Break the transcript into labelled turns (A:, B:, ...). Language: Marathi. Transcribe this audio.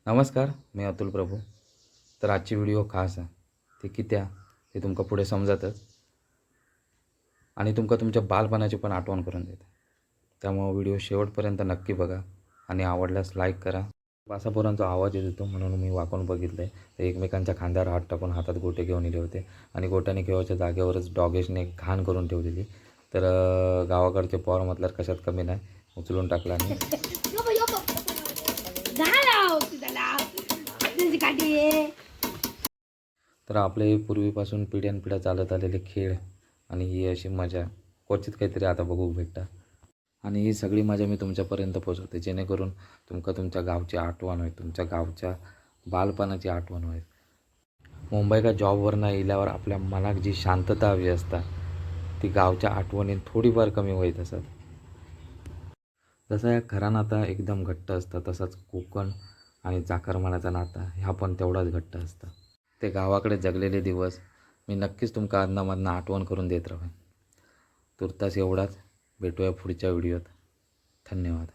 A: नमस्कार, मी अतुल प्रभू. तर आजची व्हिडिओ खास आहे. ती कित्या ते तुमका पुढे समजतच आणि तुमका तुमच्या बालपणाची पण आठवण करून देते. त्यामुळं व्हिडिओ शेवटपर्यंत नक्की बघा आणि आवडल्यास लाईक करा. वासापोरांचा आवाज येत होतो म्हणून मी वाकून बघितलं आहे. ते एकमेकांच्या खांद्यावर हात टाकून हातात गोटे घेऊन इले होते आणि गोट्याने खेळायच्या जागेवरच डॉगेशने घाण करून ठेवलेली. तर गावाकडचे पॉवर म्हटल्यावर कशात कमी नाही, उचलून टाकला आणि तर आपले पूर्वीपासून पिढ्यानपिढ्या चालत आलेले खेळ आणि ही अशी मजा क्वचित काहीतरी आता बघू भेटतं. आणि ही सगळी मजा मी तुमच्यापर्यंत पोहोचवते जेणेकरून तुमका तुमच्या गावची आठवण होईल, तुमच्या गावच्या बालपणाची आठवण होईल. मुंबईला जॉबवरनं येल्यावर आपल्या मनात जी शांतता हवी असता ती गावच्या आठवणीत थोडीफार कमी होईत असत. जसा या खरा नाता एकदम घट्ट असतं तसाच कोकण आणि चाकरमान्याचा नाता ह्या पण तेवढाच घट्ट असतं. ते गावाकडे जगलेले दिवस मी नक्कीच तुमका अधूनमधून आठवण करून देत राहीन. तुर्तास एवढाच. भेटूया पुढच्या व्हिडिओत. धन्यवाद.